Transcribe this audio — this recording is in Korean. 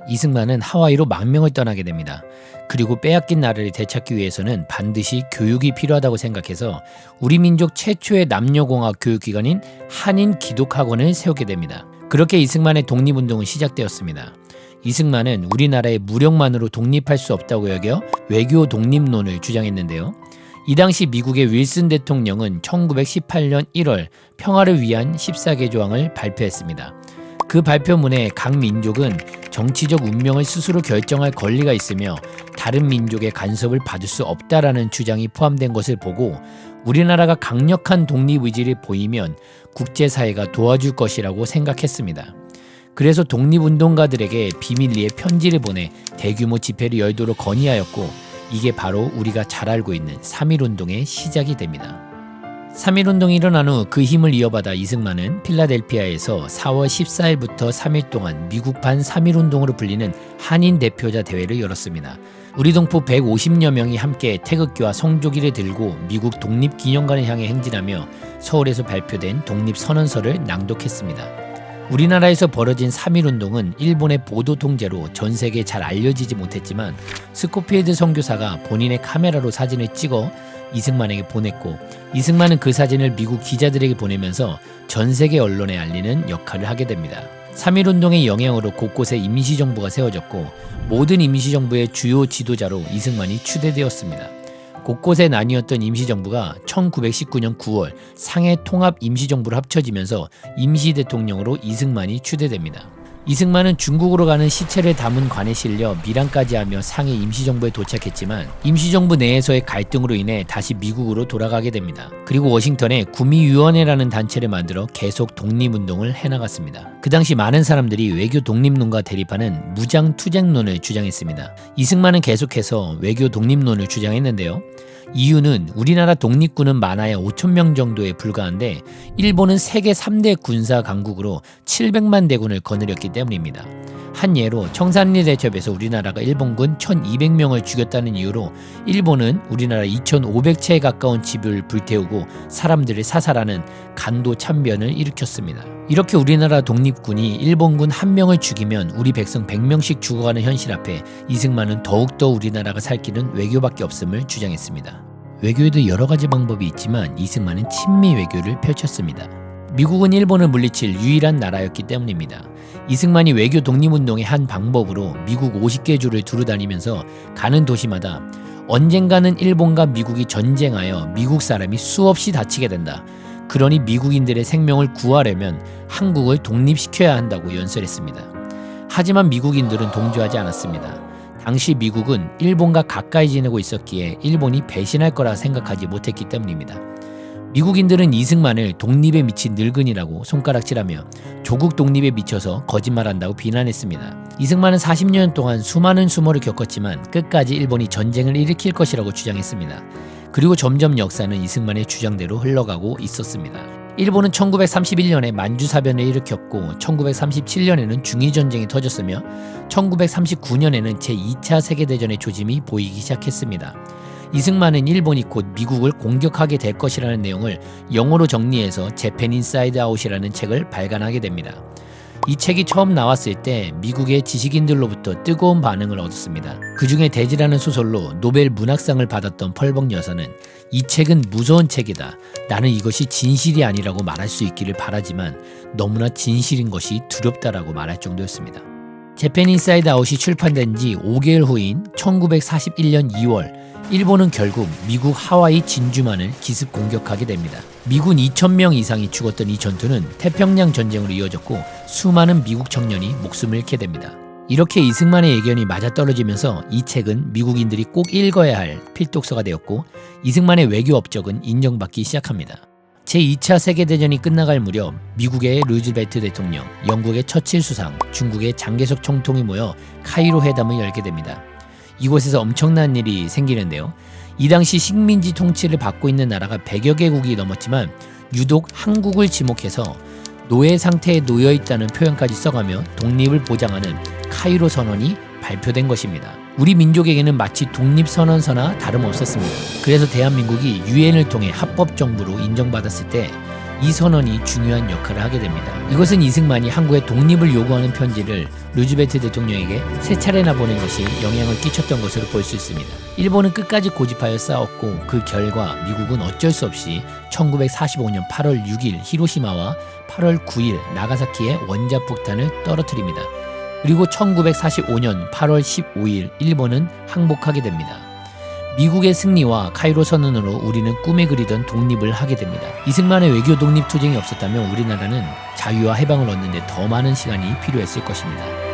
이승만은 하와이로 망명을 떠나게 됩니다. 그리고 빼앗긴 나라를 되찾기 위해서는 반드시 교육이 필요하다고 생각해서 우리 민족 최초의 남녀공학 교육기관인 한인기독학원을 세우게 됩니다. 그렇게 이승만의 독립운동은 시작되었습니다. 이승만은 우리나라의 무력만으로 독립할 수 없다고 여겨 외교 독립론을 주장했는데요. 이 당시 미국의 윌슨 대통령은 1918년 1월 평화를 위한 14개 조항을 발표했습니다. 그 발표문에 각 민족은 정치적 운명을 스스로 결정할 권리가 있으며 다른 민족의 간섭을 받을 수 없다라는 주장이 포함된 것을 보고 우리나라가 강력한 독립의지를 보이면 국제사회가 도와줄 것이라고 생각했습니다. 그래서 독립운동가들에게 비밀리에 편지를 보내 대규모 집회를 열도록 건의하였고 이게 바로 우리가 잘 알고 있는 3.1운동의 시작이 됩니다. 3.1운동이 일어난 후 그 힘을 이어받아 이승만은 필라델피아에서 4월 14일부터 3일 동안 미국판 3.1운동으로 불리는 한인 대표자 대회를 열었습니다. 우리 동포 150여 명이 함께 태극기와 성조기를 들고 미국 독립기념관을 향해 행진하며 서울에서 발표된 독립선언서를 낭독했습니다. 우리나라에서 벌어진 3.1운동은 일본의 보도 통제로 전 세계에 잘 알려지지 못했지만 스코필드 선교사가 본인의 카메라로 사진을 찍어 이승만에게 보냈고 이승만은 그 사진을 미국 기자들에게 보내면서 전 세계 언론에 알리는 역할을 하게 됩니다. 3.1운동의 영향으로 곳곳에 임시정부가 세워졌고 모든 임시정부의 주요 지도자로 이승만이 추대되었습니다. 곳곳에 나뉘었던 임시정부가 1919년 9월 상해 통합 임시정부로 합쳐지면서 임시대통령으로 이승만이 추대됩니다. 이승만은 중국으로 가는 시체를 담은 관에 실려 밀항까지 하며 상해 임시정부에 도착했지만 임시정부 내에서의 갈등으로 인해 다시 미국으로 돌아가게 됩니다. 그리고 워싱턴에 구미위원회라는 단체를 만들어 계속 독립운동을 해나갔습니다. 그 당시 많은 사람들이 외교 독립론과 대립하는 무장투쟁론을 주장했습니다. 이승만은 계속해서 외교 독립론을 주장했는데요. 이유는 우리나라 독립군은 많아야 5,000명 정도에 불과한데 일본은 세계 3대 군사 강국으로 700만 대군을 거느렸기 때문입니다. 한 예로 청산리 대첩에서 우리나라가 일본군 1,200명을 죽였다는 이유로 일본은 우리나라 2,500채에 가까운 집을 불태우고 사람들을 사살하는 간도 참변을 일으켰습니다. 이렇게 우리나라 독립군이 일본군 1명을 죽이면 우리 백성 100명씩 죽어가는 현실 앞에 이승만은 더욱더 우리나라가 살 길은 외교밖에 없음을 주장했습니다. 외교에도 여러 가지 방법이 있지만 이승만은 친미 외교를 펼쳤습니다. 미국은 일본을 물리칠 유일한 나라였기 때문입니다. 이승만이 외교 독립운동의 한 방법으로 미국 50개 주를 두루다니면서 가는 도시마다 언젠가는 일본과 미국이 전쟁하여 미국 사람이 수없이 다치게 된다. 그러니 미국인들의 생명을 구하려면 한국을 독립시켜야 한다고 연설했습니다. 하지만 미국인들은 동조하지 않았습니다. 당시 미국은 일본과 가까이 지내고 있었기에 일본이 배신할 거라 생각하지 못했기 때문입니다. 미국인들은 이승만을 독립에 미친 늙은이라고 손가락질하며 조국 독립에 미쳐서 거짓말한다고 비난했습니다. 이승만은 40년 동안 수많은 수모를 겪었지만 끝까지 일본이 전쟁을 일으킬 것이라고 주장했습니다. 그리고 점점 역사는 이승만의 주장대로 흘러가고 있었습니다. 일본은 1931년에 만주사변을 일으켰고 1937년에는 중일전쟁이 터졌으며 1939년에는 제2차 세계대전의 조짐이 보이기 시작했습니다. 이승만은 일본이 곧 미국을 공격하게 될 것이라는 내용을 영어로 정리해서 재팬 인사이드 아웃이라는 책을 발간하게 됩니다. 이 책이 처음 나왔을 때 미국의 지식인들로부터 뜨거운 반응을 얻었습니다. 그 중에 대지라는 소설로 노벨 문학상을 받았던 펄벅 여사는 이 책은 무서운 책이다. 나는 이것이 진실이 아니라고 말할 수 있기를 바라지만 너무나 진실인 것이 두렵다라고 말할 정도였습니다. 재팬 인사이드 아웃이 출판된 지 5개월 후인 1941년 2월 일본은 결국 미국 하와이 진주만을 기습 공격하게 됩니다. 미군 2,000명 이상이 죽었던 이 전투는 태평양 전쟁으로 이어졌고 수많은 미국 청년이 목숨을 잃게 됩니다. 이렇게 이승만의 예견이 맞아떨어지면서 이 책은 미국인들이 꼭 읽어야 할 필독서가 되었고 이승만의 외교 업적은 인정받기 시작합니다. 제2차 세계대전이 끝나갈 무렵 미국의 루즈벨트 대통령, 영국의 처칠 수상, 중국의 장개석 총통이 모여 카이로 회담을 열게 됩니다. 이곳에서 엄청난 일이 생기는데요. 이 당시 식민지 통치를 받고 있는 나라가 100여 개국이 넘었지만 유독 한국을 지목해서 노예 상태에 놓여 있다는 표현까지 써가며 독립을 보장하는 카이로 선언이 발표된 것입니다. 우리 민족에게는 마치 독립선언서나 다름없었습니다. 그래서 대한민국이 유엔을 통해 합법정부로 인정받았을 때 이 선언이 중요한 역할을 하게 됩니다. 이것은 이승만이 한국의 독립을 요구하는 편지를 루즈벨트 대통령에게 3차례나 보낸 것이 영향을 끼쳤던 것으로 볼 수 있습니다. 일본은 끝까지 고집하여 싸웠고 그 결과 미국은 어쩔 수 없이 1945년 8월 6일 히로시마와 8월 9일 나가사키에 원자폭탄을 떨어뜨립니다. 그리고 1945년 8월 15일 일본은 항복하게 됩니다. 미국의 승리와 카이로 선언으로 우리는 꿈에 그리던 독립을 하게 됩니다. 이승만의 외교 독립 투쟁이 없었다면 우리나라는 자유와 해방을 얻는 데 더 많은 시간이 필요했을 것입니다.